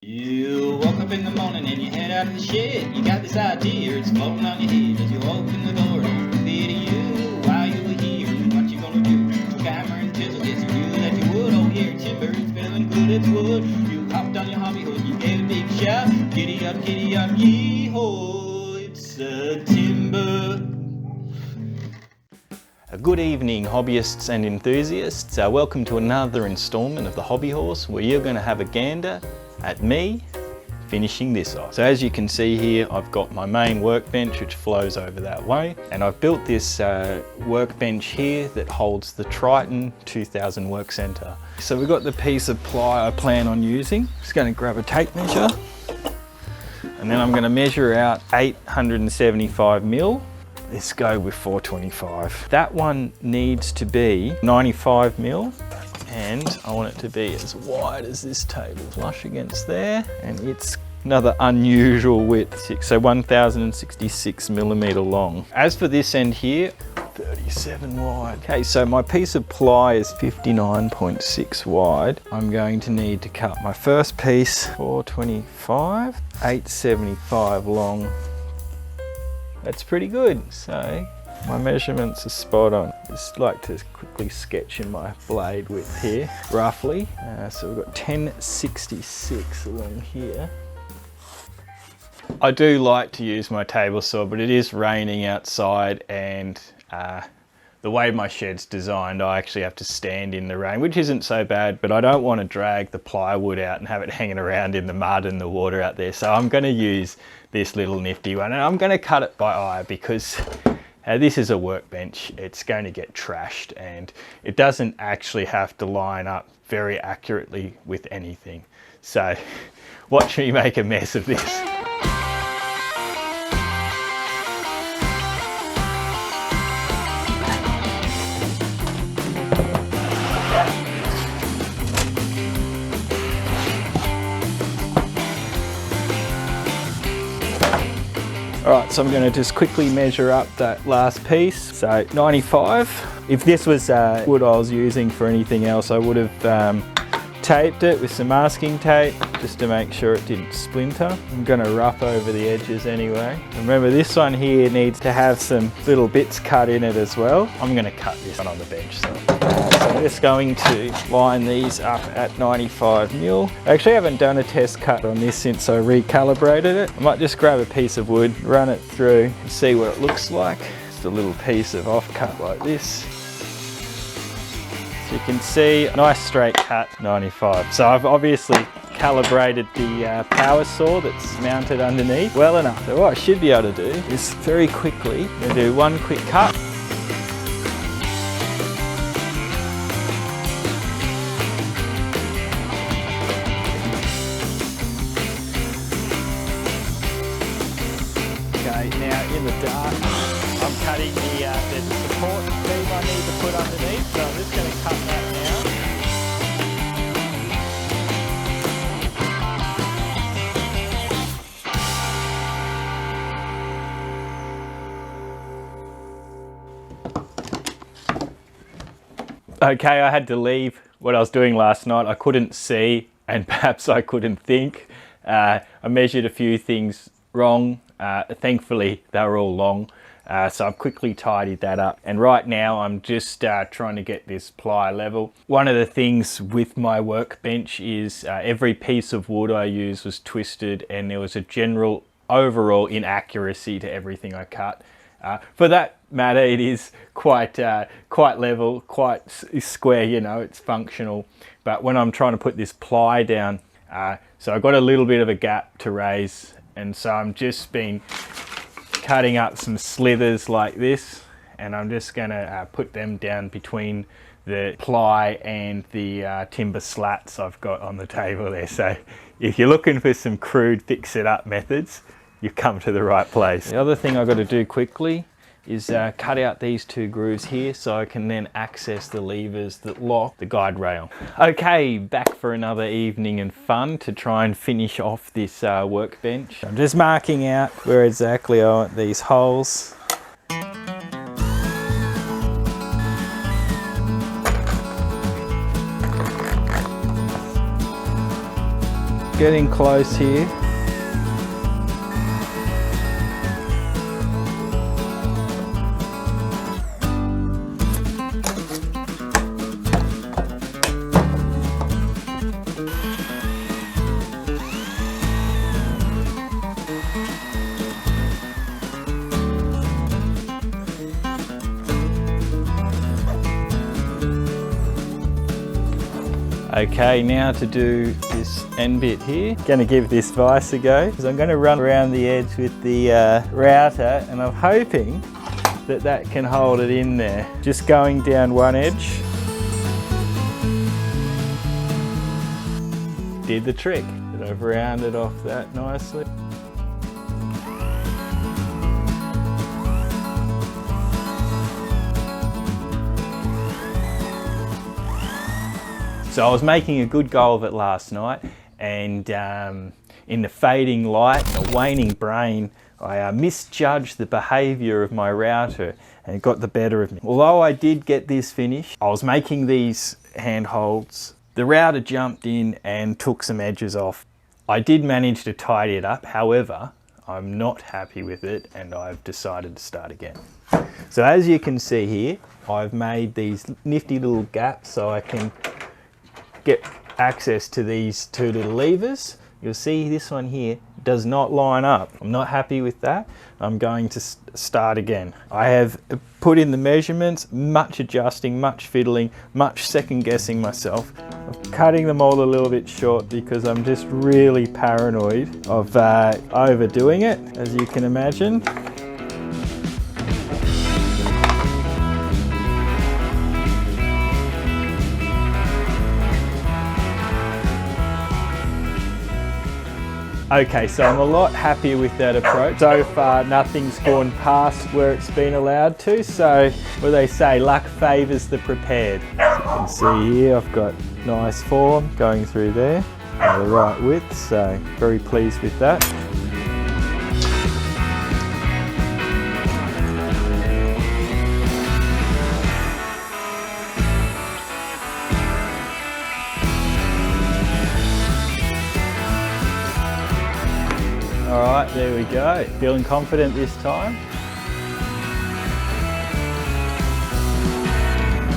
You woke up in the morning and you head out of the shed. You got this idea, it's floating on your head. As you open the door, don't forget you. While you were here, what you gonna do? Took hammer and chisel, yes you knew that you would. Oh yeah, timber, it's feeling good, it's wood. You hopped on your hobby horse, you gave a big shout. Giddy up, yeehaw, it's a timber. Good evening, hobbyists and enthusiasts. Welcome to another instalment of the Hobby Horse, where you're going to have a gander at me finishing this off. So as you can see here, I've got my main workbench which flows over that way, and I've built this workbench here that holds the Triton 2000 Workcentre. So we've got the piece of ply I plan on using. Just going to grab a tape measure, and then I'm going to measure out 875 mil. Let's go with 425. That one needs to be 95 mil, and I want it to be as wide as this table, flush against there, and it's another unusual width, so 1066 millimeter long. As for this end here, 37 wide. Okay, so my piece of ply is 59.6 wide. I'm going to need to cut my first piece, 425, 875 long. That's pretty good. So my measurements are spot on. Just like to quickly sketch in my blade width here, roughly. So we've got 1066 along here. I do like to use my table saw, but it is raining outside, and the way my shed's designed, I actually have to stand in the rain, which isn't so bad, but I don't want to drag the plywood out and have it hanging around in the mud and the water out there. So I'm going to use this little nifty one, and I'm going to cut it by eye because this is a workbench. It's going to get trashed, and it doesn't actually have to line up very accurately with anything. So watch me make a mess of this. Alright, so I'm going to just quickly measure up that last piece. So 95. If this was wood I was using for anything else, I would have taped it with some masking tape just to make sure it didn't splinter. I'm going to rough over the edges anyway. Remember, this one here needs to have some little bits cut in it as well. I'm going to cut this one on the bench. So I'm just going to line these up at 95 mil. I actually haven't done a test cut on this since I recalibrated it. I might just grab a piece of wood, run it through and see what it looks like. Just a little piece of offcut like this. So you can see a nice straight cut, 95. So I've obviously calibrated the power saw that's mounted underneath well enough. So what I should be able to do is very quickly, I'm going to do one quick cut. Okay, now in the dark, I'm cutting there's a support beam I need to put underneath, so I'm just going to cut that now. Okay, I had to leave what I was doing last night. I couldn't see, and perhaps I couldn't think. I measured a few things wrong. Thankfully, they were all long. So I've quickly tidied that up, and right now I'm just trying to get this ply level. One of the things with my workbench is every piece of wood I use was twisted, and there was a general overall inaccuracy to everything I cut. For that matter, it is quite level, quite square, you know, it's functional. But when I'm trying to put this ply down, so I've got a little bit of a gap to raise, and so I'm just been cutting up some slithers like this, and I'm just going to put them down between the ply and the timber slats I've got on the table there. So if you're looking for some crude fix-it-up methods, you've come to the right place. The other thing I've got to do quickly is cut out these two grooves here so I can then access the levers that lock the guide rail. Okay, back for another evening and fun to try and finish off this workbench. I'm just marking out where exactly I want these holes. getting close here. Okay, now to do this end bit here. Gonna give this vise a go, because I'm gonna run around the edge with the router, and I'm hoping that that can hold it in there. Just going down one edge. Did the trick. And I've rounded off that nicely. So I was making a good go of it last night, and in the fading light and the waning brain, I misjudged the behaviour of my router and it got the better of me. Although I did get this finished, I was making these handholds. The router jumped in and took some edges off. I did manage to tidy it up, however, I'm not happy with it and I've decided to start again. So as you can see here, I've made these nifty little gaps so I can get access to these two little levers. You'll see this one here does not line up. I'm not happy with that. I'm going to start again. I have put in the measurements, much adjusting, much fiddling, much second guessing myself. I'm cutting them all a little bit short because I'm just really paranoid of overdoing it, as you can imagine. Okay, so I'm a lot happier with that approach. So far, nothing's gone past where it's been allowed to. So, what they say, luck favours the prepared. As you can see here, I've got nice form going through there, the right width, so very pleased with that. All right, there we go. Feeling confident this time.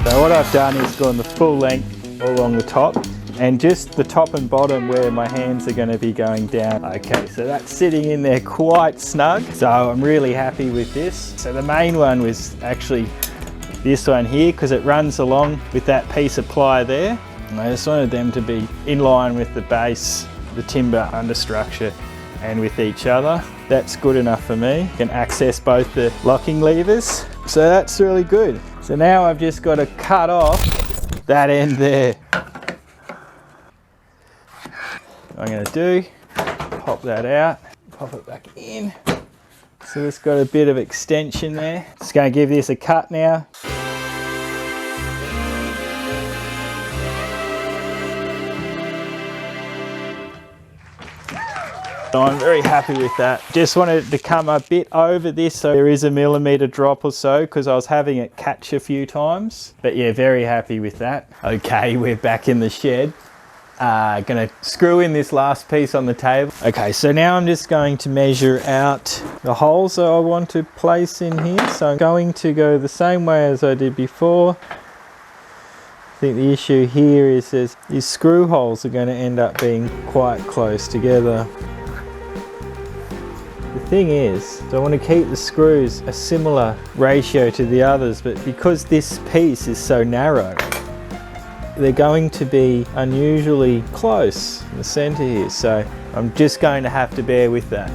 So what I've done is gone the full length along the top, and just the top and bottom where my hands are going to be going down. Okay, so that's sitting in there quite snug. So I'm really happy with this. So the main one was actually this one here, because it runs along with that piece of ply there. And I just wanted them to be in line with the base, the timber understructure, and with each other. That's good enough for me. You can access both the locking levers. So that's really good. So now I've just got to cut off that end there. What I'm going to do, pop that out, pop it back in. So it's got a bit of extension there. Just going to give this a cut now. So I'm very happy with that. Just wanted it to come a bit over this, so there is a millimetre drop or so, because I was having it catch a few times. But yeah, very happy with that. Okay, we're back in the shed. Gonna screw in this last piece on the table. Okay, so now I'm just going to measure out the holes that I want to place in here. So I'm going to go the same way as I did before. I think the issue here is these screw holes are going to end up being quite close together. The thing is, I want to keep the screws a similar ratio to the others, but because this piece is so narrow, they're going to be unusually close in the center here. So I'm just going to have to bear with that.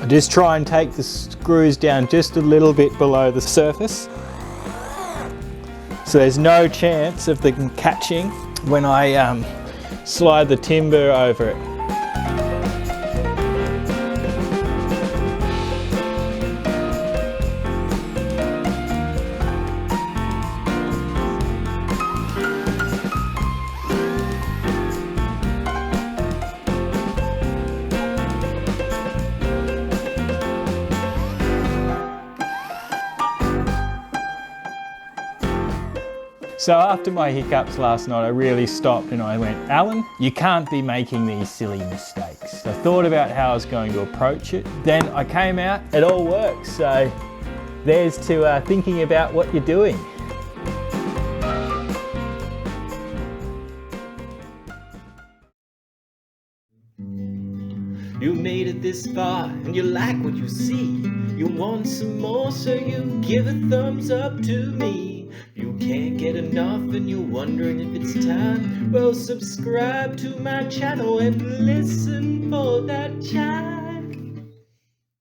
Just try and take the screws down just a little bit below the surface. So there's no chance of them catching when I slide the timber over it. So after my hiccups last night, I really stopped and I went, Alan, you can't be making these silly mistakes. I thought about how I was going to approach it. Then I came out, it all works. So there's to thinking about what you're doing. You made it this far and you like what you see. You want some more, so you give a thumbs up to me. You can't get enough and you're wondering if it's time. Well, subscribe to my channel and listen for that chime.